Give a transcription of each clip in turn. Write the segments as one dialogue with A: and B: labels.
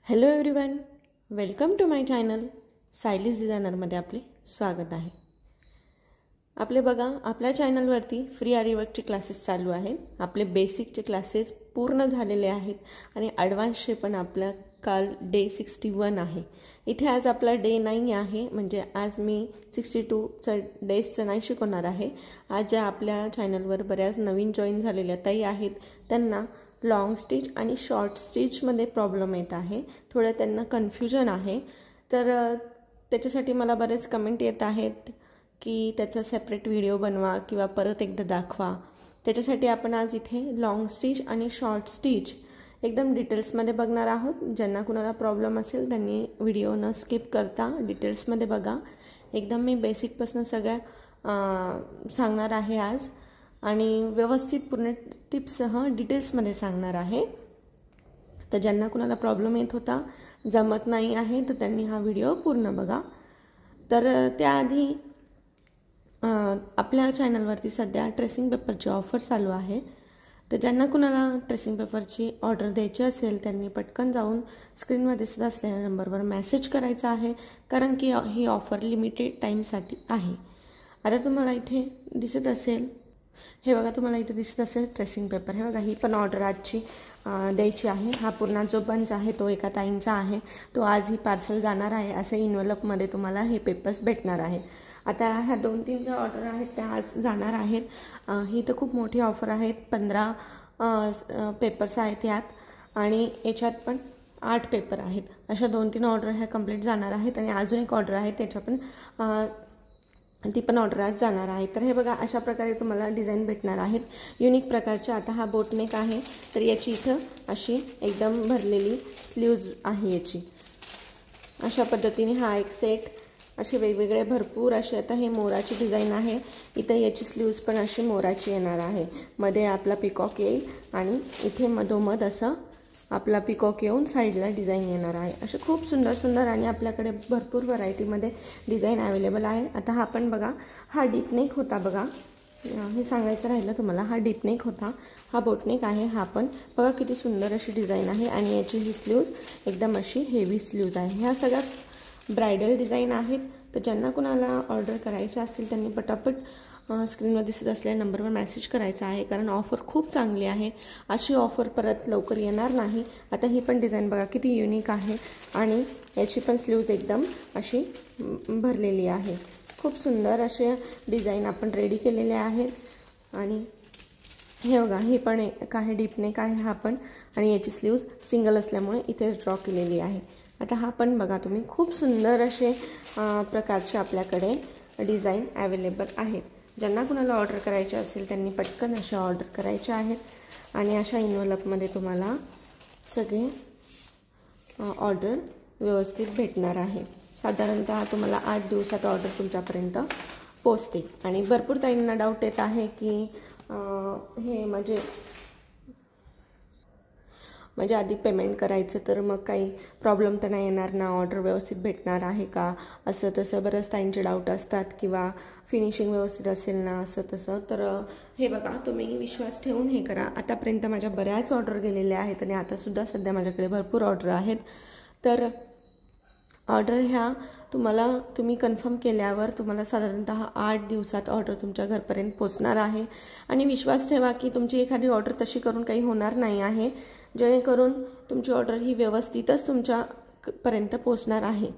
A: Hello everyone, welcome to my channel. Sayali's डिझायनरमध्ये आपले स्वागत आहे. आपले बघा, आपल्या चॅनलवरती फ्री आरीवर्कचे क्लासेस चालू आहेत. आपले बेसिकचे क्लासेस पूर्ण झालेले आहेत आणि ॲडव्हान्सचे पण आपला काल डे 61 आहे. इथे आज आपला डे 9 आहे, म्हणजे आज मी 62 डेजचं नाही शिकवणार आहे. आज ज्या आपल्या चॅनलवर बऱ्याच नवीन जॉईन झालेल्या ताई आहेत त्यांना लॉंग स्टिच आणि शॉर्ट स्टिचमध्ये प्रॉब्लेम येत आहे. थोडं त्यांना कन्फ्युजन आहे. तर त्याच्यासाठी मला बरेच कमेंट येत आहेत की त्याचा सेपरेट व्हिडिओ बनवा किंवा परत एकदा दाखवा. त्याच्यासाठी आपण आज इथे लॉंग स्टिच आणि शॉर्ट स्टिच एकदम डिटेल्समध्ये बघणार आहोत. ज्यांना कुणाला प्रॉब्लेम असेल त्यांनी व्हिडिओ न स्किप करता डिटेल्समध्ये बघा. एकदम मी बेसिकपासून सगळ्या सांगणार आहे आज आणि व्यवस्थित पूर्ण टिप्ससह डिटेल्समध्ये सांगणार आहे. तर ज्यांना कुणाला प्रॉब्लेम येत होता, जमत नाही आहे, तर त्यांनी हा व्हिडिओ पूर्ण बघा. तर त्याआधी आपल्या चॅनलवरती सध्या ट्रेसिंग पेपरची ऑफर चालू आहे. तर ज्यांना कुणाला ट्रेसिंग पेपरची ऑर्डर द्यायची असेल त्यांनी पटकन जाऊन स्क्रीनवर दिसत असलेल्या नंबरवर मेसेज करायचा आहे, कारण की ही ऑफर लिमिटेड टाईमसाठी आहे. आता तुम्हाला इथे दिसत असेल, हे बघा, तुम्हाला इथे दिसत असेल ट्रेसिंग पेपर. हे बघा, ही पण ऑर्डर आजची द्यायची आहे. हा पूर्ण जो बंच आहे तो एका ताईंचा आहे, तो आज ही पार्सल जाणार आहे. असे इन्व्हलपमध्ये तुम्हाला हे पेपर्स भेटणार आहे. आता ह्या 2-3 ज्या ऑर्डर आहेत त्या आज जाणार आहेत. ही तर खूप मोठी ऑफर आहे. 15 पेपर्स आहेत यात आणि याच्यात पण 8 पेपर आहेत. अशा 2-3 ऑर्डर ह्या कंप्लीट जाणार आहेत आणि अजून एक ऑर्डर आहे त्याच्या पण ती पण ऑर्डर आज जाणार आहे. तर हे बघा, अशा प्रकारे तुम्हाला डिझाईन भेटणार आहेत युनिक प्रकारचे. आता हा बोटनेक आहे, तर याची इथं अशी एकदम भरलेली स्लीव्ज आहे याची. अशा पद्धतीने हा एक सेट, असे वेगवेगळे भरपूर असे. आता हे मोराची डिझाईन आहे. इथं याची स्लीव्ज पण अशी मोराची येणार आहे. मध्ये आपला पिकॉक येईल आणि इथे मधोमध असं आपला पिकॉक येऊन साईडला डिझाईन येणार आहे. असे खूप सुंदर सुंदर आणि आपल्याकडे भरपूर व्हरायटीमध्ये डिझाईन अवेलेबल आहे. आता हा पण बघा, हा डीपनेक होता बघा, हे सांगायचं राहिलं तुम्हाला. हा डीपनेक होता, हा बोटनेक आहे. हा पण बघा किती सुंदर अशी डिझाईन आहे आणि याची ही स्लीव्ज एकदम अशी हेवी स्लीव्ज आहे. ह्या सगळ्या ब्रायडल डिझाईन आहेत. तर ज्यांना कुणाला ऑर्डर करायचे असतील त्यांनी पटापट स्क्रीनवर दिसत असलेल्या नंबरवर मेसेज करायचा आहे, कारण ऑफर खूप चांगली आहे. अशी ऑफर परत लवकर येणार नाही. आता ही पण डिझाईन बघा किती युनिक आहे आणि याची पण स्लीव्ज एकदम अशी भरलेली आहे. खूप सुंदर असे डिझाईन आपण रेडी केलेले आहेत. आणि हे बघा, ही पण एक आहे डीपनेक आहे हा पण, आणि याची स्लीव्ज सिंगल असल्यामुळे इथे ड्रॉ केलेली आहे. आता हा पण बघा तुम्ही, खूप सुंदर असे प्रकारचे आपल्याकडे डिझाईन अवेलेबल आहेत. ज्यांना कुणाला ऑर्डर करायचे असेल त्यांनी पटकन अशा ऑर्डर करायचे आहेत. आणि अशा इन्व्हलपमध्ये तुम्हाला सगळे ऑर्डर व्यवस्थित भेटणार आहे. साधारणतः तुम्हाला 8 दिवसात ऑर्डर तुमच्यापर्यंत पोचते. आणि भरपूर ताईंना डाऊट येत आहे की हे म्हणजे आधी पेमेंट करायचं तर मग काही प्रॉब्लेम तर नाही येणार ना, ऑर्डर व्यवस्थित भेटणार आहे का, असं तसं बरंच ताईंचे डाऊट असतात. किंवा फिनिशिंग व्यवस्थित असेल ना, असं तसं. तर हे बघा, तुम्ही विश्वास ठेवून हे करा. आतापर्यंत माझ्या बऱ्याच ऑर्डर गेलेल्या आहेत आणि आतासुद्धा सध्या माझ्याकडे भरपूर ऑर्डर आहेत. तर ऑर्डर ह्या तुम्ही कन्फर्म केल्यावर तुम्हाला साधारणतः 8 दिवसात ऑर्डर तुमच्या घरपर्यंत पोचणार आहे. आणि विश्वास ठेवा की तुमची एखादी ऑर्डर तशी करून काही होणार नाही आहे, जेणेकरून तुमची ऑर्डर ही व्यवस्थितच तुमच्यापर्यंत पोचणार आहे.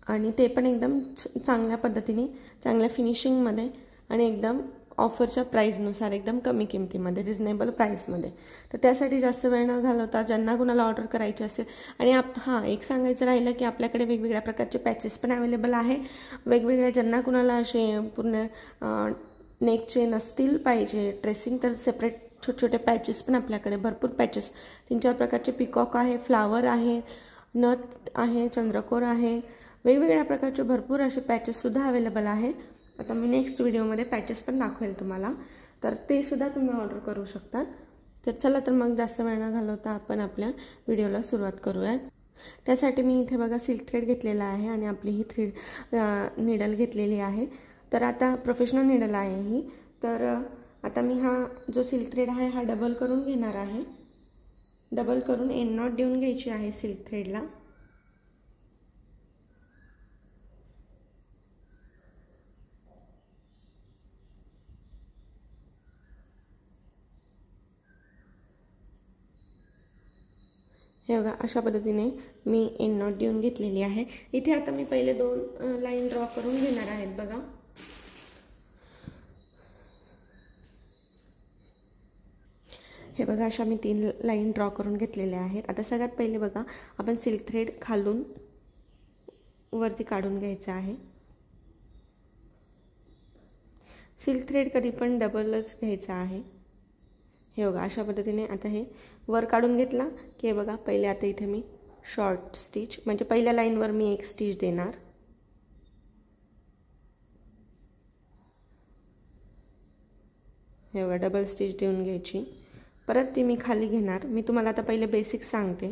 A: आणि ते पण एकदम चांगल्या पद्धतीने, चांगल्या फिनिशिंगमध्ये आणि एकदम ऑफरच्या प्राईजनुसार एकदम कमी किमतीमध्ये, रिजनेबल प्राईसमध्ये. तर त्यासाठी जास्त वेळ न घालवता ज्यांना कुणाला ऑर्डर करायची असेल. आणि एक सांगायचं राहिलं की आपल्याकडे वेगवेगळ्या प्रकारचे पॅचेस पण अवेलेबल आहे. वेगवेगळ्या ज्यांना कुणाला असे पूर्ण नेकचे नसतील पाहिजे ट्रेसिंग, तर सेपरेट छोटे छोटे पॅचेस पण आपल्याकडे भरपूर पॅचेस, 3-4 प्रकारचे पिकॉक आहे, फ्लावर आहे, नथ आहे, चंद्रकोर आहे, वेगवेगळ्या प्रकारचे भरपूर असे पॅचेससुद्धा अवेलेबल आहे. आता मी नेक्स्ट व्हिडिओमध्ये पॅचेस पण दाखवेल तुम्हाला, तर ते सुद्धा तुम्ही ऑर्डर करू शकतात. तर चला, तर मग जास्त वेळ न घालवता आपण आपल्या व्हिडिओला सुरुवात करूयात. त्यासाठी मी इथे बघा सिल्क थ्रेड घेतलेला आहे आणि आपली ही थ्रेड निडल घेतलेली आहे. तर आता प्रोफेशनल निडल आहे ही. तर आता मी हा जो सिल्क थ्रेड आहे हा डबल करून घेणार आहे. डबल करून एंड नॉट देऊन घ्यायची आहे सिल्क थ्रेडला. हे बघा अशा पद्धतीने मी एंड नॉट देऊन घेतलेली आहे. इथे आता मी पहिले 2 लाईन ड्रॉ करून घेणार आहेत. बघा हे बघा अशा मी 3 लाईन ड्रॉ करून घेतलेल्या आहेत. आता सगळ्यात पहिले बघा आपण सिल्क थ्रेड खालून वरती काढून घ्यायचं आहे. सिल्क थ्रेड कधी पण डबलच घ्यायचा आहे. हे बघा अशा पद्धतीने आता हे वर काढून घेतला की हे बघा पहिले आता इथे मी शॉर्ट स्टिच म्हणजे पहिल्या लाईनवर मी 1 स्टिच देणार. हे बघा डबल स्टिच देऊन घ्यायची. परत ती मी खाली घेणार. मी तुम्हाला आता पहिले बेसिक सांगते.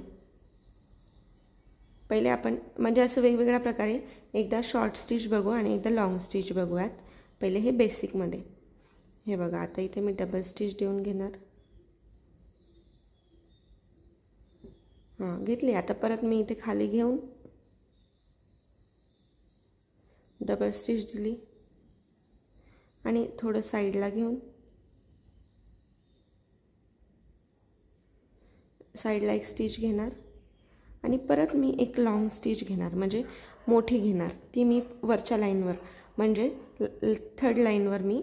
A: पहिले आपण म्हणजे असं वेगवेगळ्या प्रकारे एकदा शॉर्ट स्टिच बघू आणि एकदा लॉंग स्टिच बघूयात. पहिले हे बेसिकमध्ये. हे बघा आता इथे मी डबल स्टिच देऊन घेणार. हां घेतली. आता परत मी इथे खाली घेऊन डबल स्टिच दिली आणि थोडं साईडला घेऊन साईडला 1 स्टिच घेणार आणि परत मी एक लॉंग स्टिच घेणार म्हणजे मोठी घेणार. ती मी वरच्या लाईनवर म्हणजे 3rd लाईनवर मी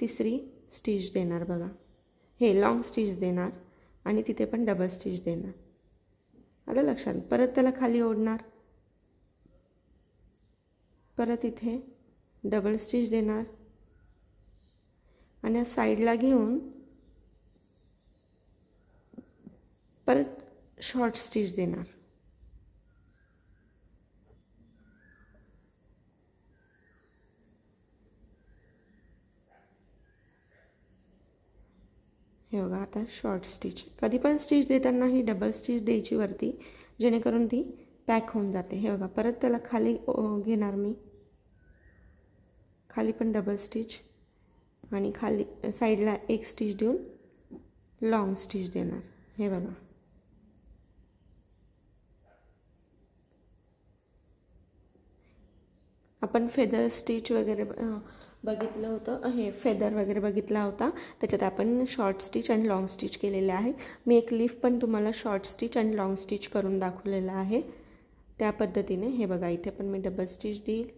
A: 3री स्टिच देणार. बघा हे लॉंग स्टिच देणार आणि तिथे पण डबल स्टिच देणार. आलं लक्षात. परत त्याला खाली ओढणार. परत इथे डबल स्टिच देणार आणि साईडला घेऊन परत शॉर्ट स्टिच देणार. हे बघा आता शॉर्ट स्टिच. कधी पण स्टिच देताना ही डबल स्टिच द्यायची वरती जेणेकरून ती पॅक होऊन जाते. हे बघा परत त्याला खाली घेणार मी. खाली पण डबल स्टिच आणि खाली साईडला 1 स्टिच देऊन लॉंग स्टिच देणार. हे बघा आपण फेदर स्टिच वगैरे बघितलं होतं. हे फेदर वगैरे बघितला होता. त्याच्यात आपण शॉर्ट स्टिच आणि लॉंग स्टिच केलेले आहे. मी एक लीफ पण तुम्हाला शॉर्ट स्टिच आणि लॉंग स्टिच करून दाखवलेला आहे त्या पद्धतीने. हे बघा इथे पण मी डबल स्टिच देईल.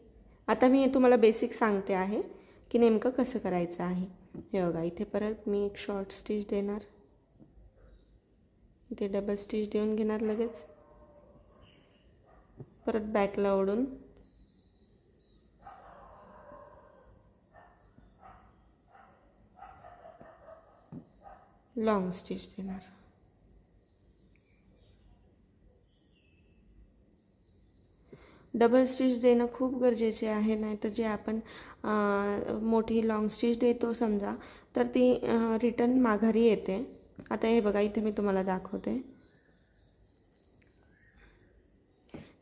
A: आता मी तुम्हाला बेसिक सांगते आहे की नेमकं कसं करायचं आहे. हे बघा इथे परत मी एक शॉर्ट स्टिच देणार. इथे डबल स्टिच देऊन घेणार लगेच. परत बॅकला ओढून लॉंग स्टिच देणार. डबल स्टिच देणं खूप गरजेचे आहे. नाहीतर जे आपण मोठी लॉंग स्टिच देतो समजा तर ती रिटर्न माघारी येते. आता हे बघा इथे मी तुम्हाला दाखवते.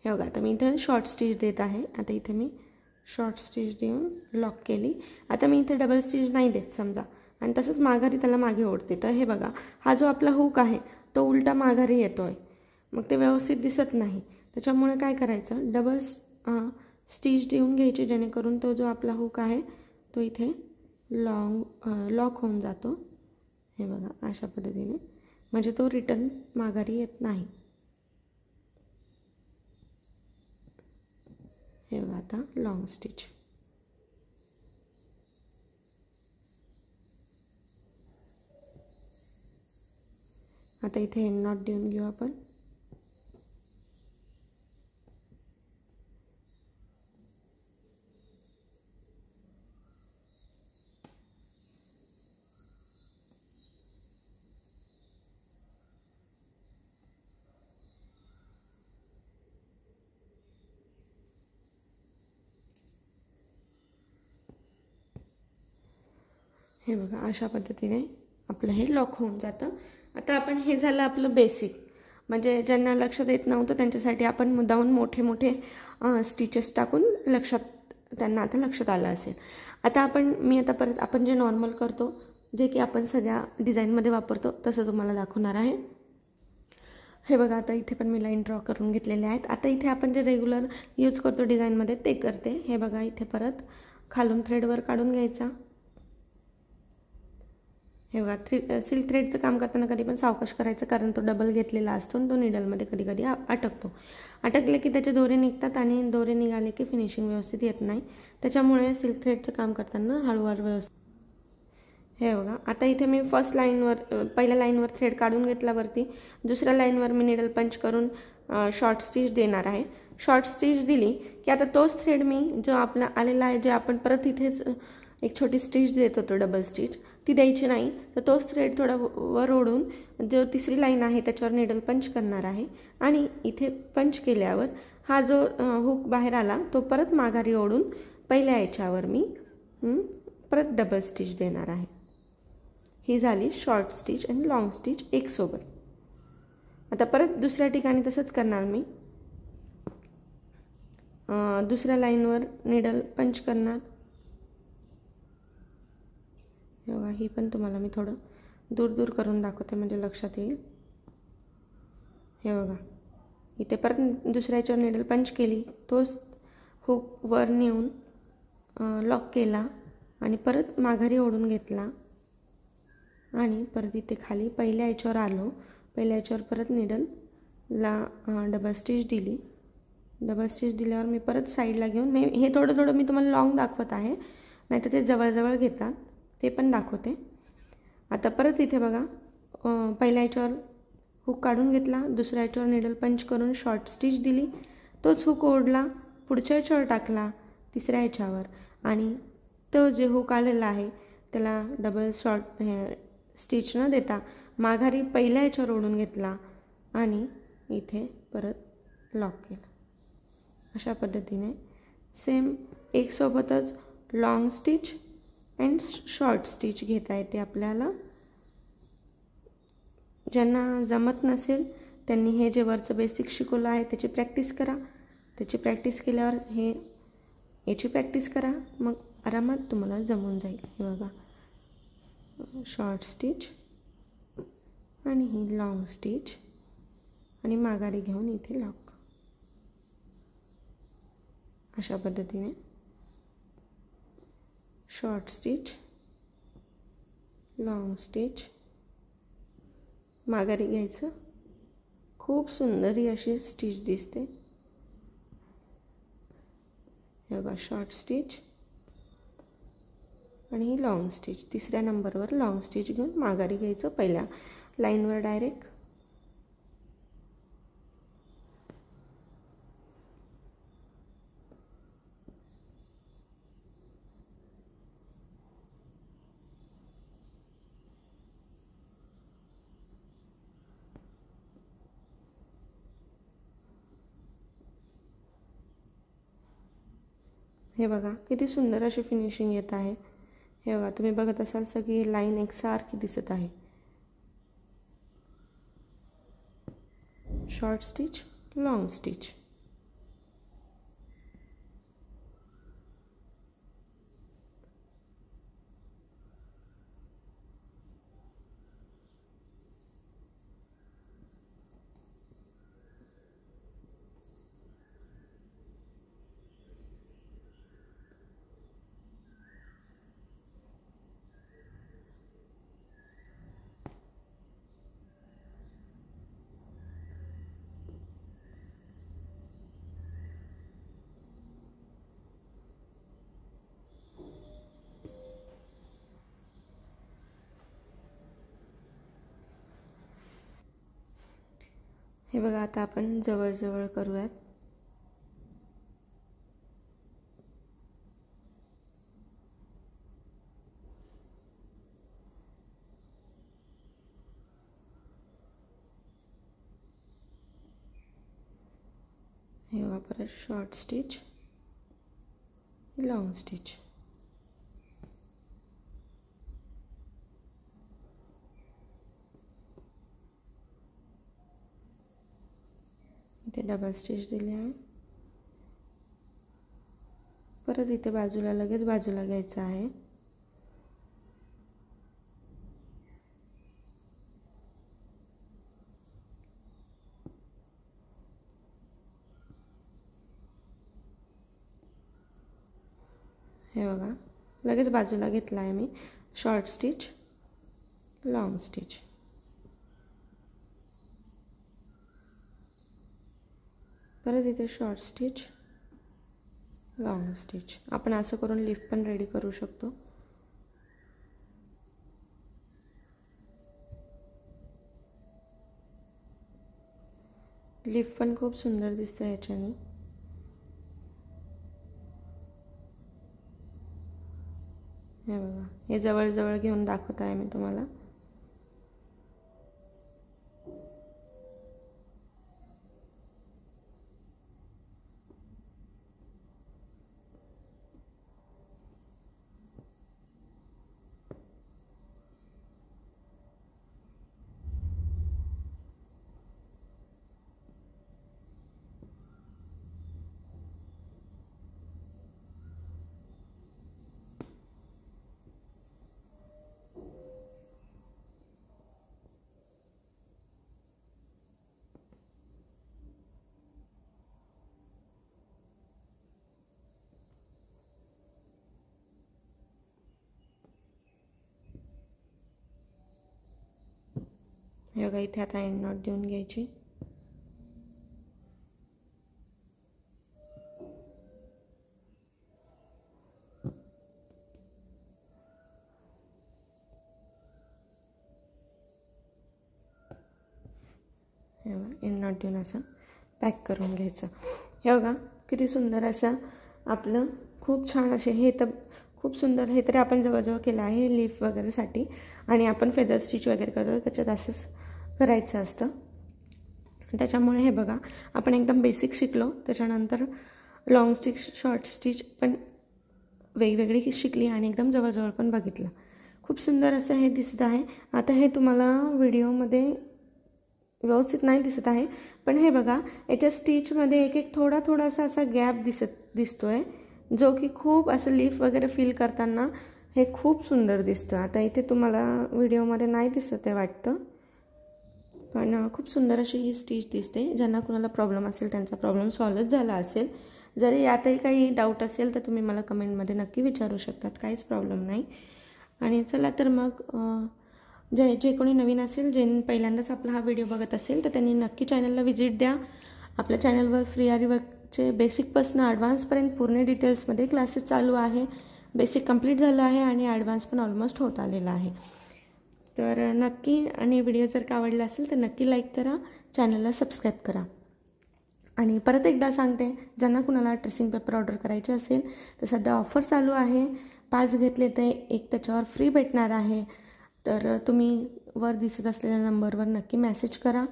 A: हे बघा आता मी इथे शॉर्ट स्टिच देत आहे. आता इथे मी शॉर्ट स्टिच देऊन लॉक केली. आता मी इथे डबल स्टिच नाही देत समजा आणि तसंच माघारी त्याला मागे ओढते. तर हे बघा हा जो आपला हुक आहे तो उलटा माघारी येतोय. मग ते व्यवस्थित दिसत नाही. त्याच्यामुळे काय करायचं डबल स्टिच देऊन घ्यायची जेणेकरून तो जो आपला हुक आहे तो इथे लॉक होऊन जातो. हे बघा अशा पद्धतीने म्हणजे तो रिटर्न माघारी येत नाही. हे बघा आता लॉंग स्टिच. आता इथे एंड नॉट देऊन घेऊ आपण. हे बघा अशा पद्धतीने आपलं हे लॉक होऊन जातं. आता आपण हे झालं आपलं बेसिक. म्हणजे ज्यांना लक्षात येत नव्हतं त्यांच्यासाठी आपण मुद्दामून मोठे मोठे स्टिचेस टाकून त्यांना आता लक्षात आलं असेल. आता मी आता परत आपण जे नॉर्मल करतो जे की आपण सगळ्या डिझाईनमध्ये वापरतो तसं तुम्हाला दाखवणार आहे. हे बघा आता इथे पण मी लाईन ड्रॉ करून घेतलेले आहेत. आता इथे आपण जे रेग्युलर यूज करतो डिझाईनमध्ये ते करते. हे बघा इथे परत खालून थ्रेडवर काढून घ्यायचा. हे बघा सिल्क थ्रेडचं काम करताना कधी पण सावकाश करायचं, कारण तो डबल घेतलेला असतो आणि तो निडलमध्ये कधी कधी अटकतो. अटकले की त्याचे दोरे निघतात आणि दोरे निघाले की फिनिशिंग व्यवस्थित येत नाही. त्याच्यामुळे सिल्क थ्रेडचं काम करताना हळूहळू व्यवस्थित. हे बघा आता इथे मी फर्स्ट लाईनवर पहिल्या लाईनवर थ्रेड काढून घेतला वरती. दुसऱ्या लाईनवर मी निडल पंच करून शॉर्ट स्टिच देणार आहे. शॉर्ट स्टिच दिली की आता तोच थ्रेड मी जो आपला आलेला आहे, जे आपण परत इथेच एक छोटी स्टिच देत होतो डबल स्टिच, ती द्यायची नाही. तर तोच थ्रेड थोडा वर ओढून जो तिसरी लाईन आहे त्याच्यावर निडल पंच करणार आहे आणि इथे पंच केल्यावर हा जो हुक बाहेर आला तो परत माघारी ओढून पहिल्या याच्यावर मी परत डबल स्टिच देणार आहे. ही झाली शॉर्ट स्टिच आणि लॉंग स्टिच एक सोबत. आता परत दुसऱ्या ठिकाणी तसंच करणार मी. दुसऱ्या लाईनवर निडल पंच करणार. हे बघा ही पण तुम्हाला मी थोडं दूर दूर करून दाखवते म्हणजे लक्षात येईल. हे बघा इथे परत दुसऱ्या याच्यावर निडल पंच केली, तोच हुक वर नेऊन लॉक केला आणि परत माघारी ओढून घेतला आणि परत इथे खाली पहिल्या याच्यावर आलो. पहिल्या याच्यावर परत निडलला डबल स्टिच दिली. डबल स्टिच दिल्यावर मी परत साईडला घेऊन हे थोडं थोडं मी तुम्हाला लॉंग दाखवत आहे, नाहीतर ते जवळजवळ घेतात ते पण दाखवते. आता परत इथे बघा पहिल्या याच्यावर हुक काढून घेतला, दुसऱ्या याच्यावर निडल पंच करून शॉर्ट स्टिच दिली, तोच हुक ओढला, पुढच्या याच्यावर टाकला तिसऱ्या याच्यावर आणि तो जे हुक आलेला आहे त्याला डबल शॉर्ट स्टिच न देता माघारी पहिल्या याच्यावर ओढून घेतला आणि इथे परत लॉक केला. अशा पद्धतीने सेम एक सोबतच long stitch and short stitch घेता येते आपल्याला. ज्यांना जमत नसेल त्यांनी हे जे वरचं बेसिक शिकवलं आहे त्याची प्रॅक्टिस करा. त्याची प्रॅक्टिस केल्यावर याची प्रॅक्टिस करा, मग आरामात तुम्हाला जमून जाईल. हे बघा शॉर्ट स्टिच आणि ही लॉंग स्टिच आणि माघारी घेऊन इथे लॉक. अशा पद्धतीने शॉर्ट स्टिच, लॉंग स्टिच, माघारी घ्यायचं. खूप सुंदर ही अशी स्टिच दिसते. हे बघा शॉर्ट स्टिच आणि ही लॉंग स्टिच. तिसऱ्या नंबरवर लॉंग स्टिच घेऊन माघारी घ्यायचं पहिल्या लाईनवर डायरेक्ट. हे बघा किती सुंदर अशी फिनिशिंग येत आहे. हे बघा तुम्ही बघत असाल सगळी लाईन एकसारखी दिसत आहे. Short stitch, long stitch. हे बघा आता आपण जवळजवळ करूयात. हे बघा परत शॉर्ट स्टिच, लॉंग स्टिच. इथे डबल स्टिच दिले आहे. परत इथे बाजूला लगेच बाजूला घ्यायचं आहे. हे बघा लगेच बाजूला घेतला आहे मी, शॉर्ट स्टिच, लॉंग स्टिच, परत इथे शॉर्ट स्टिच, लॉंग स्टिच. आपण असं करून लिफ पण रेडी करू शकतो. लिफ पण खूप सुंदर दिसतं याच्याने. हे बघा, हे जवळ घेऊन दाखवत आहे मी तुम्हाला. हे बघा, इथे आता एंड नॉट देऊन घ्यायची. हे बघा, एंड नॉट देऊन असं पॅक करून घ्यायचं. हे बघा किती सुंदर असं आपलं खूप छान असे, हे तर खूप सुंदर, हे तरी आपण जवळजवळ केलं आहे लीफ वगैरेसाठी. आणि आपण फेदर स्टिच वगैरे करतो त्याच्यात असंच करायचं असतं. त्याच्यामुळे हे बघा आपण एकदम बेसिक शिकलो. त्याच्यानंतर लॉंग स्टिच, शॉर्ट स्टिच पण वेगवेगळी शिकली आणि एकदम जवळजवळ पण बघितलं. खूप सुंदर असं हे दिसत आहे. आता हे तुम्हाला व्हिडिओमध्ये व्यवस्थित नाही दिसत आहे, पण हे बघा याच्या स्टिचमध्ये एक थोडासा असा गॅप दिसतोय, जो की खूप असं लीफ वगैरे फील करताना हे खूप सुंदर दिसतं. आता इथे तुम्हाला व्हिडिओमध्ये नाही दिसत आहे वाटतं, पण खूप सुंदर अशी ही स्टिच दिसते. ज्यांना कुणाला प्रॉब्लेम असेल त्यांचा प्रॉब्लेम सॉल्वच झाला असेल. जरी यातही काही डाऊट असेल तर तुम्ही मला कमेंटमध्ये नक्की विचारू शकतात, काहीच प्रॉब्लेम नाही. आणि चला तर मग जे कोणी नवीन असेल, जे पहिल्यांदाच आपला हा व्हिडिओ बघत असेल तर त्यांनी नक्की चॅनलला व्हिजिट द्या. आपल्या चॅनलवर फ्री आरी वर्कचे बेसिकपासून ॲडव्हान्सपर्यंत पूर्ण डिटेल्समध्ये क्लासेस चालू आहे. बेसिक कंप्लीट झालं आहे आणि ॲडव्हान्स पण ऑलमोस्ट होत आलेला आहे. तर नक्की, आणि व्हिडिओ जर का आवडला असेल तर नक्की लाईक करा, चॅनलला सबस्क्राईब करा. आणि परत एकदा सांगते, ज्यांना कुणाला ट्रेसिंग पेपर ऑर्डर करायचे असेल तर सध्या ऑफर चालू आहे. 5 घेतले ते 1 त्याच्यावर फ्री भेटणार आहे. तर तुम्ही वर दिसत असलेल्या नंबरवर नक्की मेसेज करा.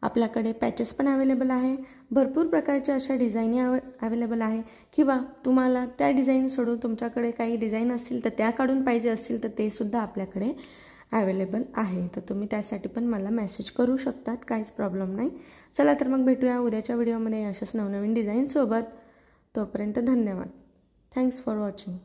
A: आपल्याकडे पॅचेस पण अवेलेबल आहे. भरपूर प्रकारच्या अशा डिझाईनी अवेलेबल आहे. किंवा तुम्हाला त्या डिझाईन सोडून तुमच्याकडे काही डिझाईन असतील तर त्या काढून पाहिजे असतील तर ते सुद्धा आपल्याकडे अवेलेबल आहे. तर तुम्ही त्यासाठी पण मला मेसेज करू शकतात, काहीच प्रॉब्लेम नाही. चला तर मग भेटूया उद्याच्या व्हिडिओमध्ये अशाच नवनवीन डिझाईनसोबत. तोपर्यंत धन्यवाद. Thanks for watching.